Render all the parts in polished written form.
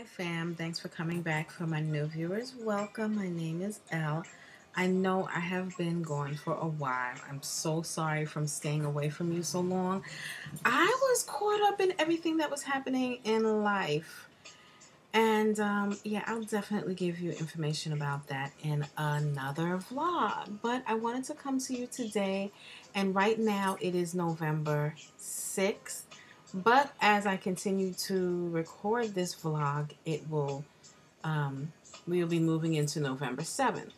fam. Thanks for coming back. For my new viewers, welcome. My name is Elle. I know I have been gone for a while. I'm so sorry from staying away from you so long. I was caught up in everything that was happening in life. And yeah, I'll definitely give you information about that in another vlog. But I wanted to come to you today, and right now it is November 6th. But as I continue to record this vlog, um, we will be moving into November 7th.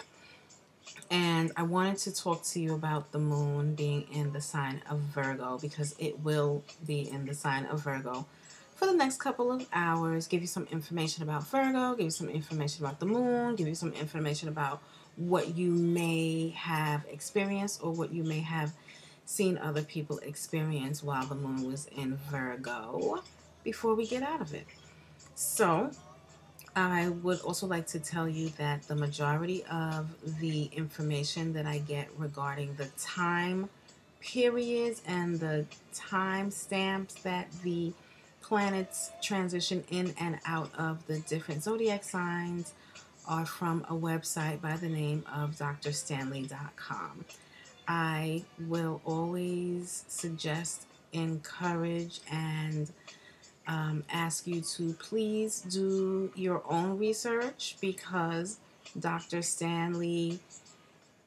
And I wanted to talk to you about the moon being in the sign of Virgo because it will be in the sign of Virgo for the next couple of hours. Give you some information about Virgo, give you some information about the moon, give you some information about what you may have experienced or what you may have seen other people experience while the moon was in Virgo before we get out of it. So, I would also like to tell you that the majority of the information that I get regarding the time periods and the time stamps that the planets transition in and out of the different zodiac signs are from a website by the name of drstanley.com. I will always suggest, encourage, and ask you to please do your own research because Dr. Stanley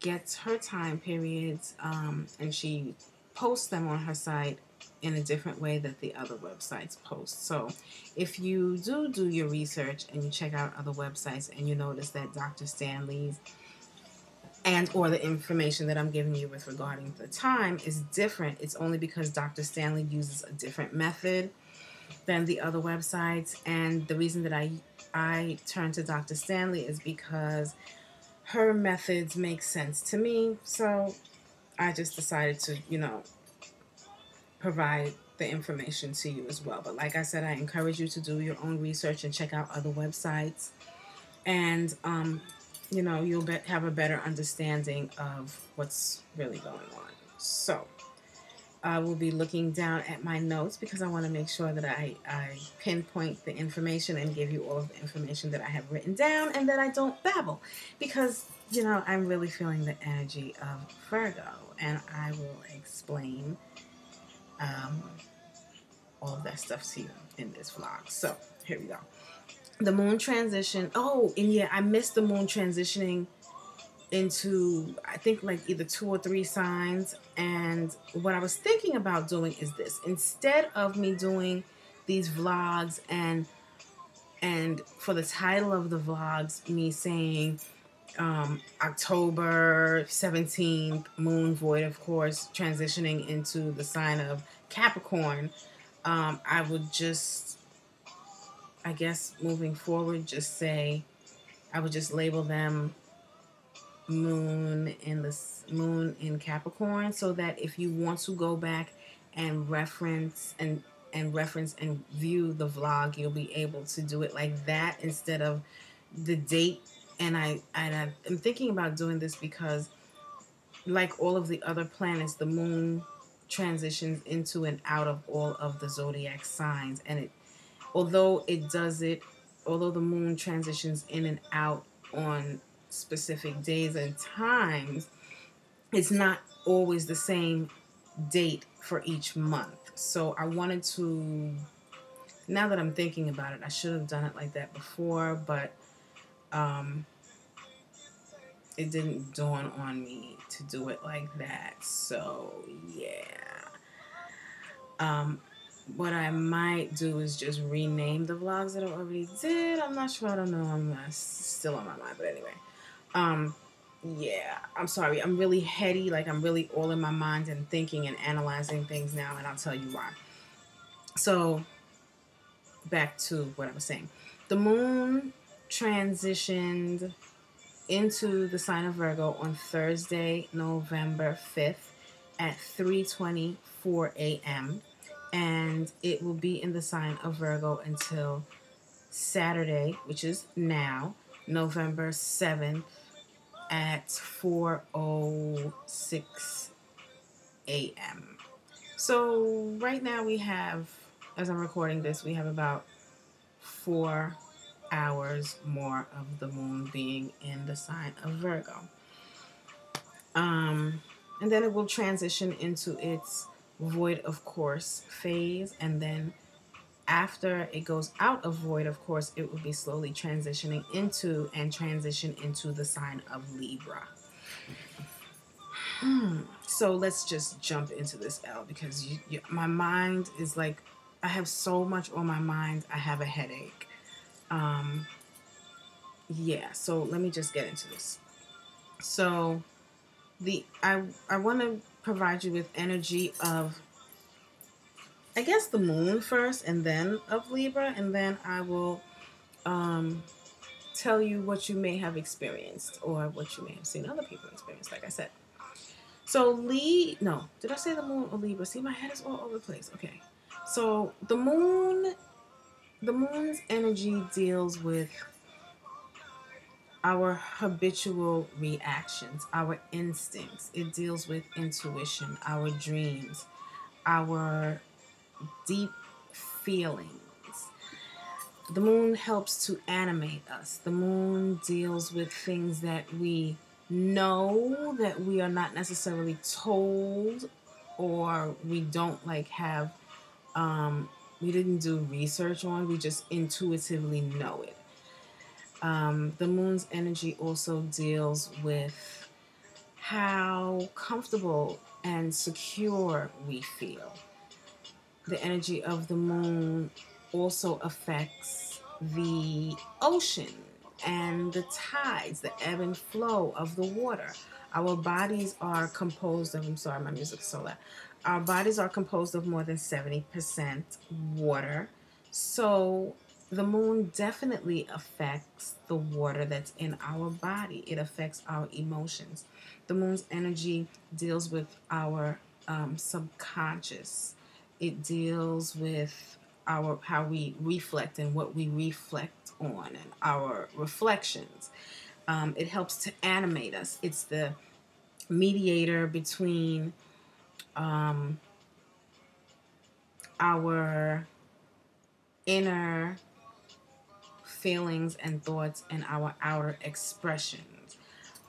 gets her time periods and she posts them on her site in a different way that the other websites post. So if you do your research and you check out other websites and you notice that Dr. Stanley's and or the information that I'm giving you with regarding the time is different, it's only because Dr. Stanley uses a different method than the other websites. And the reason that I turn to Dr. Stanley is because her methods make sense to me. So I just decided to, provide the information to you as well. But like I said, I encourage you to do your own research and check out other websites. And, you'll have a better understanding of what's really going on. So, I will be looking down at my notes because I want to make sure that I pinpoint the information and give you all of the information that I have written down and that I don't babble because, I'm really feeling the energy of Virgo, and I will explain um, all of that stuff to you in this vlog. So here we go. The moon transition. Oh, and yeah, I missed the moon transitioning into, I think, like either 2 or 3 signs. And what I was thinking about doing is this: instead of me doing these vlogs and for the title of the vlogs, me saying October 17th, moon void, of course, transitioning into the sign of Capricorn, I would just, I guess, moving forward, just say, I would just label them moon in Capricorn, so that if you want to go back and reference and view the vlog, you'll be able to do it like that instead of the date. And I'm thinking about doing this because, like all of the other planets, the moon transitions into and out of all of the zodiac signs, and although it does it although the moon transitions in and out on specific days and times, it's not always the same date for each month. So I wanted to, now that I'm thinking about it, I should have done it like that before, but it didn't dawn on me to do it like that. So yeah. What I might do is just rename the vlogs that I already did. I'm not sure. I don't know. I'm still on my mind. But anyway. Yeah. I'm sorry. I'm really heady. Like, I'm really all in my mind and thinking and analyzing things now. And I'll tell you why. So, back to what I was saying. The moon transitioned into the sign of Virgo on Thursday, November 5th at 3:24 a.m. And it will be in the sign of Virgo until Saturday, which is now, November 7th at 4:06 a.m. So right now we have, as I'm recording this, we have about 4 hours more of the moon being in the sign of Virgo. Um, and then it will transition into its void of course phase, and then after it goes out of void of course, it will be slowly transitioning into and transition into the sign of Libra. So let's just jump into this, L, because my mind is like, I have so much on my mind. I have a headache. Um, yeah, so let me just get into this. So I want to provide you with energy of, I guess, the moon first, and then of Libra, and then I will um, tell you what you may have experienced or what you may have seen other people experience. Like I said, so no, did I say the moon or Libra? See, my head is all over the place. Okay, so the moon's energy deals with our habitual reactions, our instincts. It deals with intuition, our dreams, our deep feelings. The moon helps to animate us. The moon deals with things that we know that we are not necessarily told, or we don't like have we didn't do research on, we just intuitively know it. The moon's energy also deals with how comfortable and secure we feel. The energy of the moon also affects the ocean and the tides, the ebb and flow of the water. Our bodies are composed of, I'm sorry, my music is so loud. Our bodies are composed of more than 70% water. So the moon definitely affects the water that's in our body. It affects our emotions. The moon's energy deals with our subconscious. It deals with our how we reflect and what we reflect on and our reflections. It helps to animate us. It's the mediator between our inner feelings and thoughts and our outer expressions.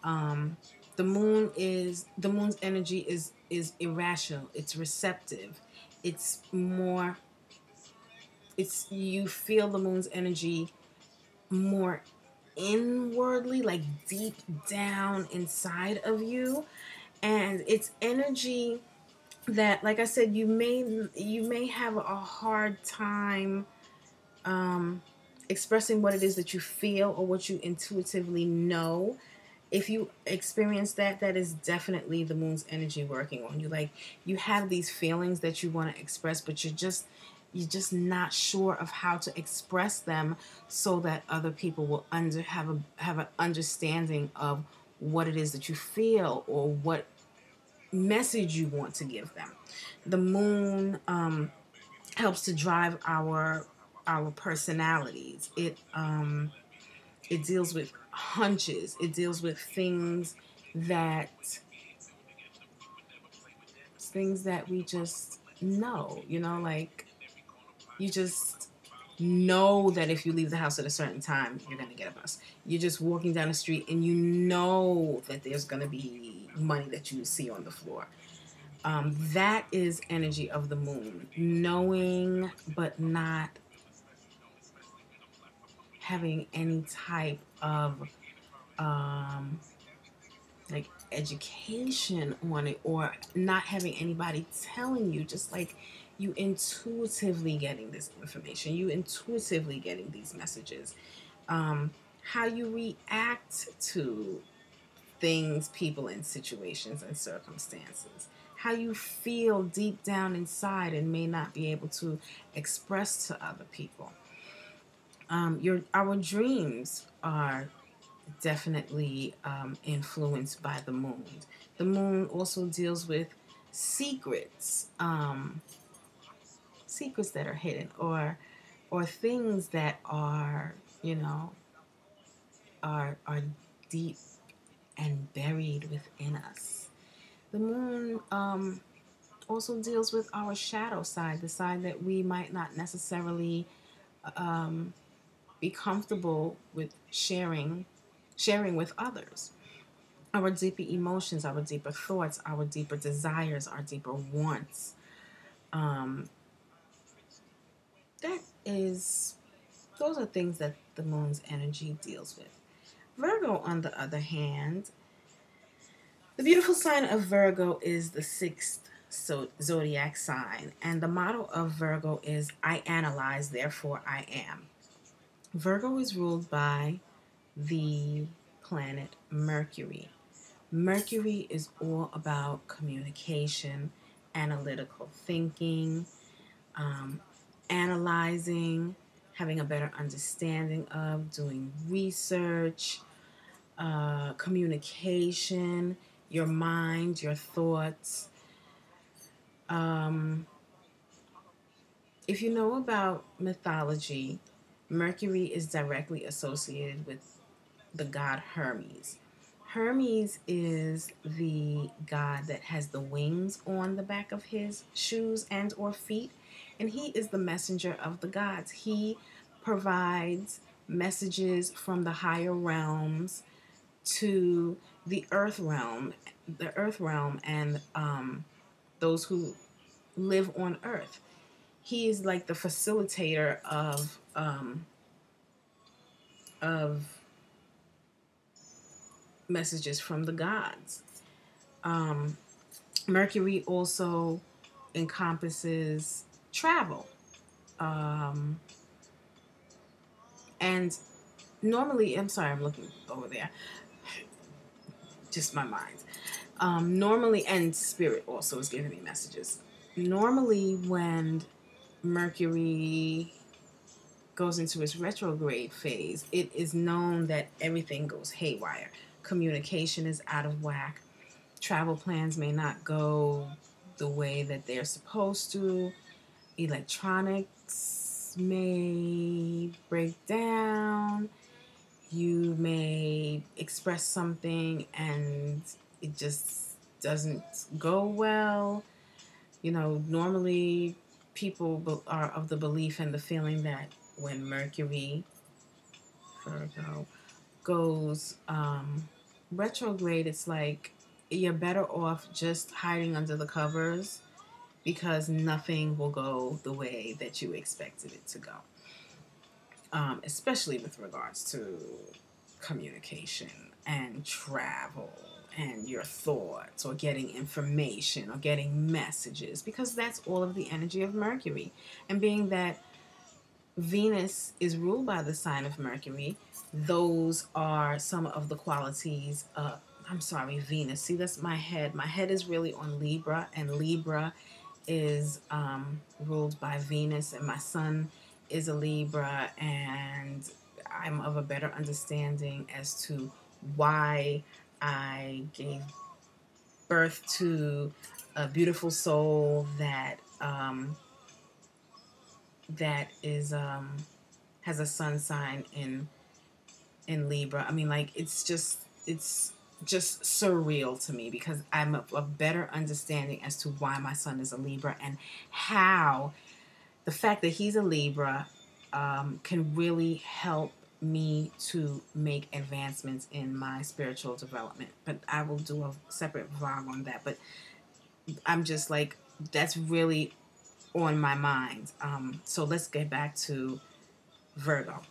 The moon's energy is irrational. It's receptive. It's more. It's you feel the moon's energy more inwardly, like deep down inside of you, and it's energy that, like I said, you may have a hard time expressing what it is that you feel or what you intuitively know. If you experience that, that is definitely the moon's energy working on you. Like, you have these feelings that you want to express, but you're just not sure of how to express them so that other people will have an understanding of what it is that you feel or what message you want to give them. The moon helps to drive our personalities. It deals with hunches. It deals with that things that we just know. Like, you just know that if you leave the house at a certain time, you're going to get a bus. You're just walking down the street and you know that there's going to be money that you see on the floor. That is energy of the moon. Knowing, but not having any type of like education on it, or not having anybody telling you, just like you intuitively getting this information, you intuitively getting these messages. How you react to things, people, and situations and circumstances, how you feel deep down inside and may not be able to express to other people. Our dreams are definitely influenced by the moon. The moon also deals with secrets, secrets that are hidden, or things that are, are deep and buried within us. The moon also deals with our shadow side, the side that we might not necessarily be comfortable with sharing with others. Our deeper emotions, our deeper thoughts, our deeper desires, our deeper wants. Um, that is, those are things that the moon's energy deals with. Virgo, on the other hand, the beautiful sign of Virgo is the sixth zodiac sign, and the motto of Virgo is I analyze, therefore I am. Virgo is ruled by the planet Mercury. Mercury is all about communication, analytical thinking, um, analyzing, having a better understanding of, doing research, communication, your mind, your thoughts. Um, if you know about mythology, Mercury is directly associated with the god Hermes. Hermes is the god that has the wings on the back of his shoes and or feet, and he is the messenger of the gods. He provides messages from the higher realms to the earth realm, and those who live on earth. He is like the facilitator of messages from the gods. Um, Mercury also encompasses travel. Um, and normally, I'm sorry, I'm looking over there, just my mind. Normally, and spirit also is giving me messages. Normally, when Mercury goes into its retrograde phase, it is known that everything goes haywire. Communication is out of whack. Travel plans may not go the way that they're supposed to. Electronics may break down. You may express something and it just doesn't go well. You know, normally people are of the belief and the feeling that when Mercury, Virgo, goes retrograde, it's like you're better off just hiding under the covers because nothing will go the way that you expected it to go, especially with regards to communication and travel and your thoughts or getting information or getting messages, because that's all of the energy of Mercury. And being that Venus is ruled by the sign of Mercury, those are some of the qualities. I'm sorry, Venus. See, that's my head. My head is really on Libra, and Libra is ruled by Venus, and my son is a Libra, and I'm of a better understanding as to why I gave birth to a beautiful soul that is has a sun sign in Libra. I mean, like it's just surreal to me because I'm a better understanding as to why my son is a Libra and how the fact that he's a Libra can really help me to make advancements in my spiritual development. But I will do a separate vlog on that. But I'm just like, that's really on my mind. So let's get back to Virgo.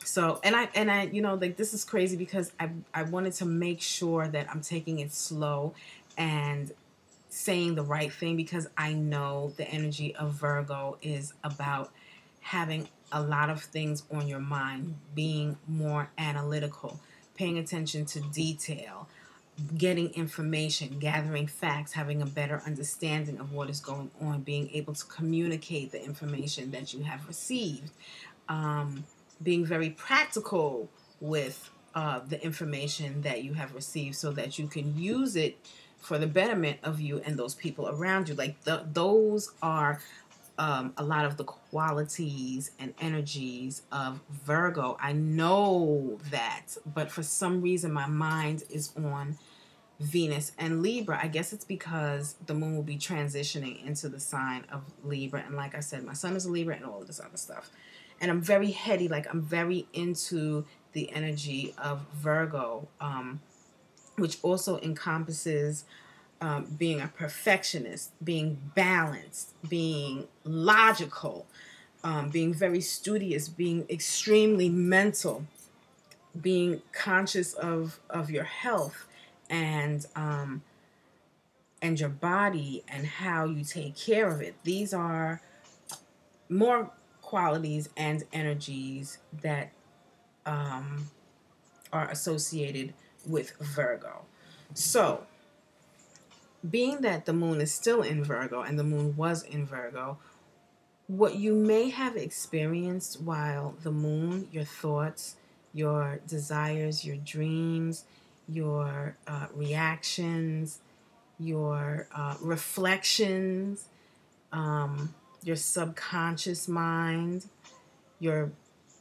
So and I like this is crazy because I wanted to make sure that I'm taking it slow and saying the right thing, because I know the energy of Virgo is about having a lot of things on your mind, being more analytical, paying attention to detail, getting information, gathering facts, having a better understanding of what is going on, being able to communicate the information that you have received, being very practical with the information that you have received so that you can use it for the betterment of you and those people around you. Like those are a lot of the qualities and energies of Virgo. I know that, but for some reason my mind is on Venus and Libra. I guess it's because the moon will be transitioning into the sign of Libra. And like I said, my son is a Libra and all of this other stuff. and I'm very heady, like I'm very into the energy of Virgo, which also encompasses being a perfectionist, being balanced, being logical, being very studious, being extremely mental, being conscious of your health and your body and how you take care of it. These are more qualities and energies that are associated with Virgo. So, being that the moon is still in Virgo and the moon was in Virgo, what you may have experienced while the moon, your thoughts, your desires, your dreams, your reactions, your reflections, your subconscious mind, your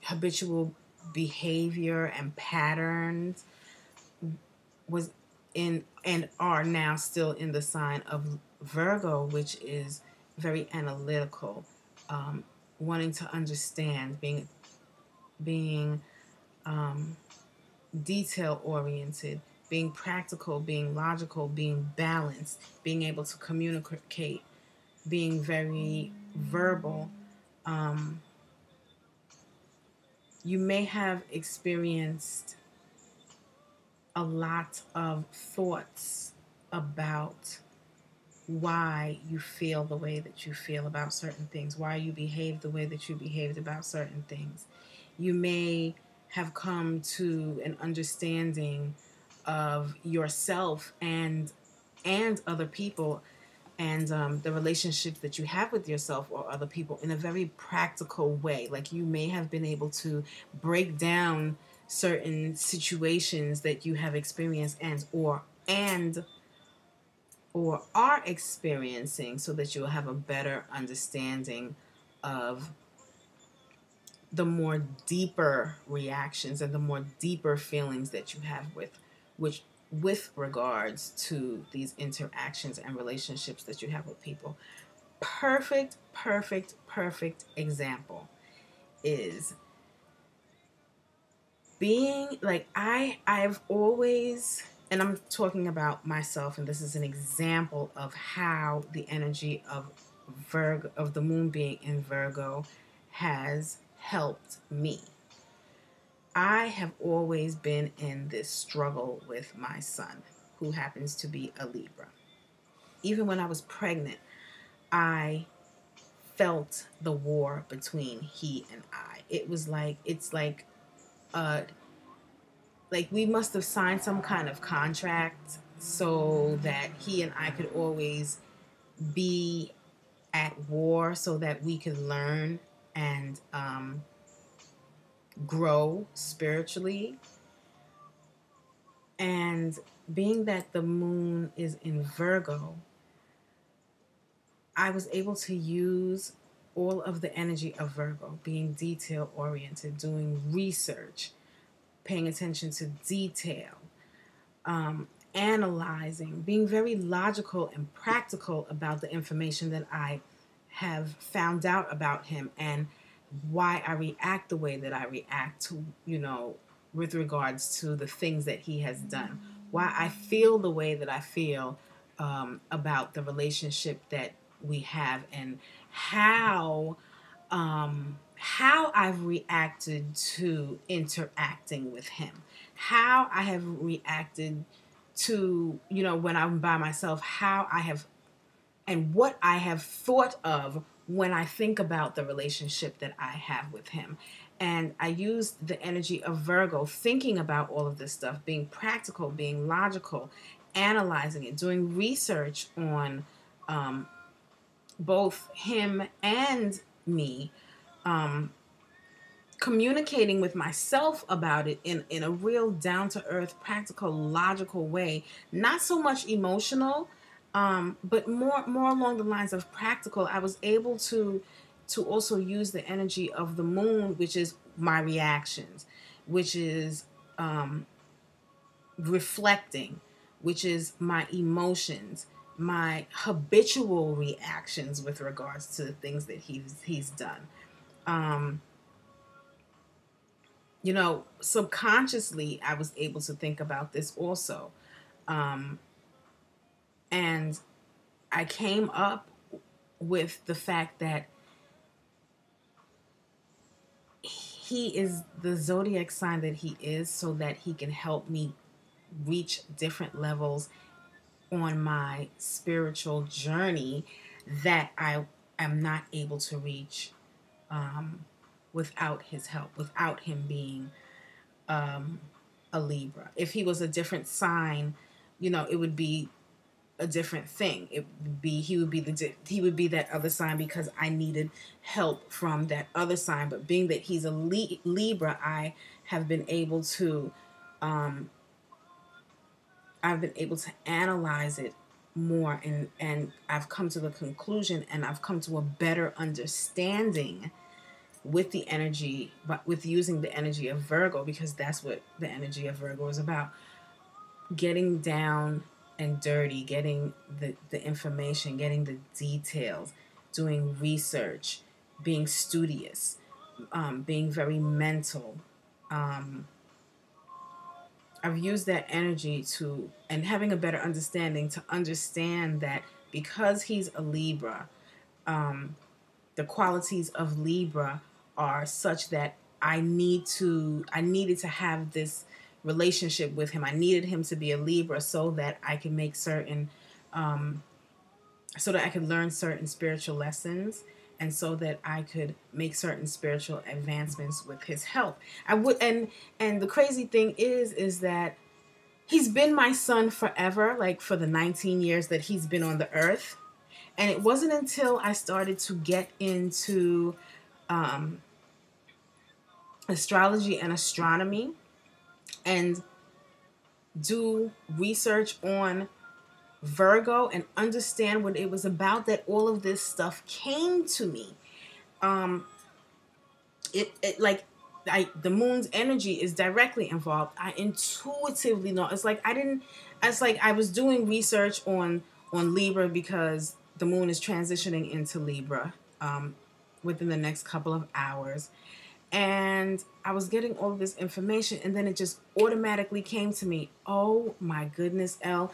habitual behavior and patterns was in and are now still in the sign of Virgo, which is very analytical, wanting to understand, being detail oriented, being practical, being logical, being balanced, being able to communicate, being very verbal. You may have experienced a lot of thoughts about why you feel the way that you feel about certain things, why you behave the way that you behaved about certain things. You may have come to an understanding of yourself and other people and the relationships that you have with yourself or other people in a very practical way. Like you may have been able to break down certain situations that you have experienced and or are experiencing so that you'll have a better understanding of the more deeper reactions and the more deeper feelings that you have with regards to these interactions and relationships that you have with people. Perfect example is being like I've always, and I'm talking about myself, and this is an example of how the energy of Virgo, of the moon being in Virgo, has helped me. I have always been in this struggle with my son, who happens to be a Libra. Even when I was pregnant, I felt the war between he and I. It was like, it's uh like we must have signed some kind of contract so that he and I could always be at war so that we could learn and grow spiritually. And being that the moon is in Virgo, I was able to use all of the energy of Virgo, being detail oriented, doing research, paying attention to detail, analyzing, being very logical and practical about the information that I have found out about him and why I react the way that I react to, with regards to the things that he has done, why I feel the way that I feel about the relationship that we have, and how I've reacted to interacting with him, how I have reacted to, when I'm by myself, how I have, and what I have thought of when I think about the relationship that I have with him. And I used the energy of Virgo, thinking about all of this stuff, being practical, being logical, analyzing it, doing research on both him and me, communicating with myself about it in a real down-to-earth, practical, logical way, not so much emotional, but more along the lines of practical. I was able to also use the energy of the moon, which is my reactions, which is reflecting, which is my emotions, my habitual reactions with regards to the things that he's done. subconsciously I was able to think about this also. Um, and I came up with the fact that he is the zodiac sign that he is so that he can help me reach different levels on my spiritual journey that I am not able to reach without his help, without him being a Libra. If he was a different sign, it would be a different thing. It would be he would be that other sign because I needed help from that other sign. But being that he's a Libra, I have been able to I've been able to analyze it more, and I've come to the conclusion, and I've come to a better understanding with the energy, but with using the energy of Virgo, because that's what the energy of Virgo is about. Getting down and dirty, getting the information, getting the details, doing research, being studious, being very mental. Um, I've used that energy to, and having a better understanding to understand that because he's a Libra, the qualities of Libra are such that I needed to have this relationship with him. I needed him to be a Libra so that I can make certain, so that I could learn certain spiritual lessons, and so that I could make certain spiritual advancements with his help. I would, and the crazy thing is that he's been my son forever, like for the 19 years that he's been on the earth. And it wasn't until I started to get into astrology and astronomy and do research on Virgo and understand what it was about that all of this stuff came to me. It like the moon's energy is directly involved. I intuitively know. It's like I didn't. It's like I was doing research on Libra because the moon is transitioning into Libra within the next couple of hours, and I was getting all of this information, and then it just automatically came to me. Oh my goodness, Elle,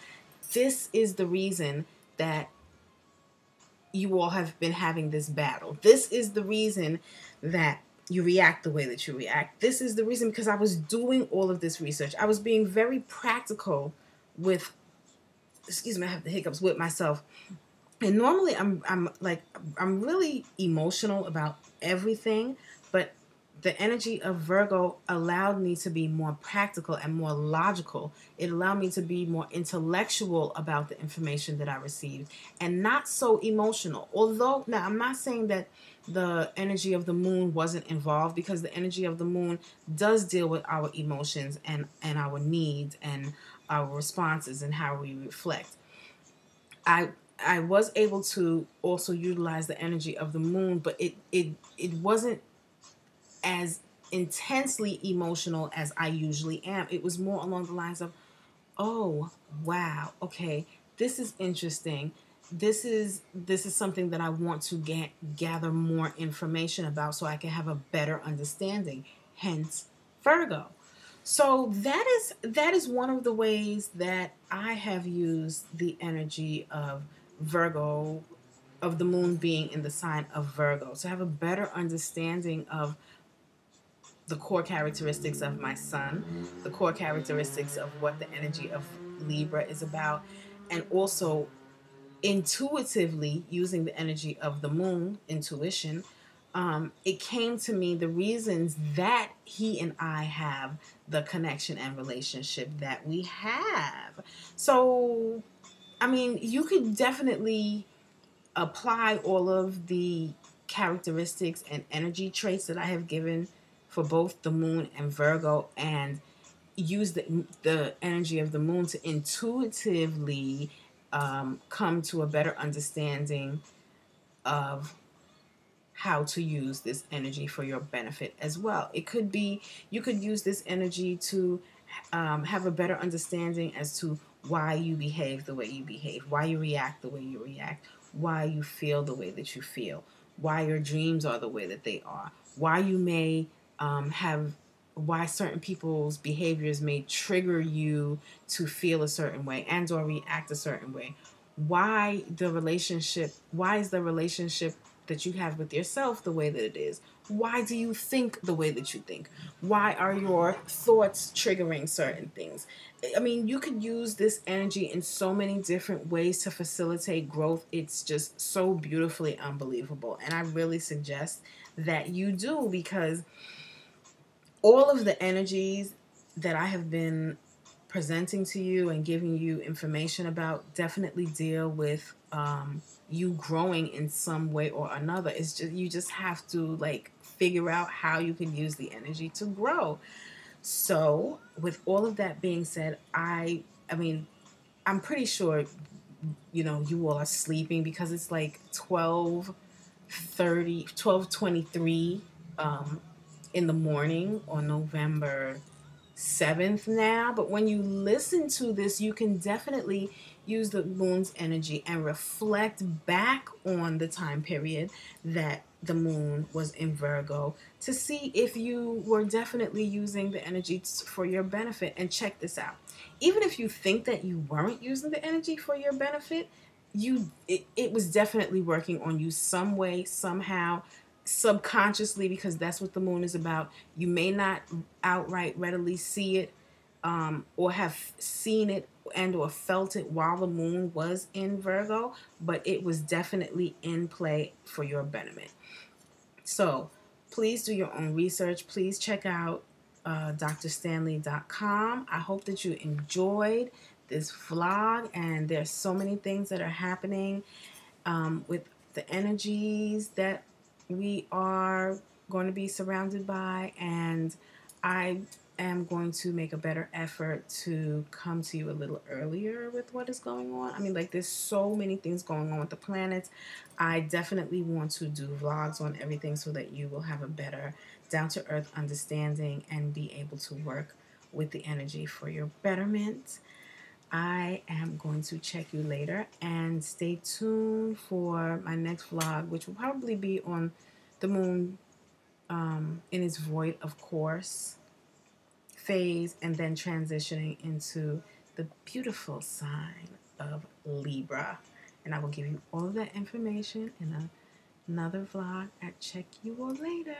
this is the reason that you all have been having this battle. This is the reason that you react the way that you react. This is the reason, because I was doing all of this research. I was being very practical with, excuse me, I have the hiccups, with myself. And normally I'm really emotional about everything, but the energy of Virgo allowed me to be more practical and more logical. It allowed me to be more intellectual about the information that I received and not so emotional. Although, now I'm not saying that the energy of the moon wasn't involved, because the energy of the moon does deal with our emotions and our needs and our responses and how we reflect. I I was able to also utilize the energy of the moon, but it wasn't as intensely emotional as I usually am. It was more along the lines of, oh wow, okay, this is interesting. This is something that I want to gather more information about so I can have a better understanding. Hence, Virgo. So that is one of the ways that I have used the energy of Virgo, of the moon being in the sign of Virgo, to have a better understanding of the core characteristics of my sun, the core characteristics of what the energy of Libra is about, and also intuitively using the energy of the moon, intuition. It came to me the reasons that he and I have the connection and relationship that we have. So, I mean, you could definitely apply all of the characteristics and energy traits that I have given for both the moon and Virgo, and use the energy of the moon to intuitively come to a better understanding of how to use this energy for your benefit as well. It could be you could use this energy to have a better understanding as to why you behave the way you behave, why you react the way you react, why you feel the way that you feel, why your dreams are the way that they are, why you may have why certain people's behaviors may trigger you to feel a certain way and or react a certain way. Why is the relationship that you have with yourself the way that it is? Why do you think the way that you think? Why are your thoughts triggering certain things? I mean, you could use this energy in so many different ways to facilitate growth. It's just so beautifully unbelievable. And I really suggest that you do, because all of the energies that I have been presenting to you and giving you information about definitely deal with you growing in some way or another. It's just, you just have to like figure out how you can use the energy to grow. So with all of that being said, I mean, I'm pretty sure you all are sleeping, because it's like 12:23 in the morning on November 7th now. But when you listen to this, you can definitely use the moon's energy and reflect back on the time period that the moon was in Virgo to see if you were definitely using the energy for your benefit. And check this out. Even if you think that you weren't using the energy for your benefit, it was definitely working on you some way, somehow, subconsciously, because that's what the moon is about. You may not outright readily see it, or have seen it and or felt it while the moon was in Virgo, but it was definitely in play for your betterment. So please do your own research. Please check out drstanley.com. I hope that you enjoyed this vlog, and there's so many things that are happening with the energies that we are going to be surrounded by. And I am going to make a better effort to come to you a little earlier with what is going on. I mean, like, there's so many things going on with the planets. I definitely want to do vlogs on everything so that you will have a better down-to-earth understanding and be able to work with the energy for your betterment. I am going to check you later, and stay tuned for my next vlog, which will probably be on the moon in its void, of course, phase, and then transitioning into the beautiful sign of Libra. And I will give you all of that information in another vlog. Check you all later.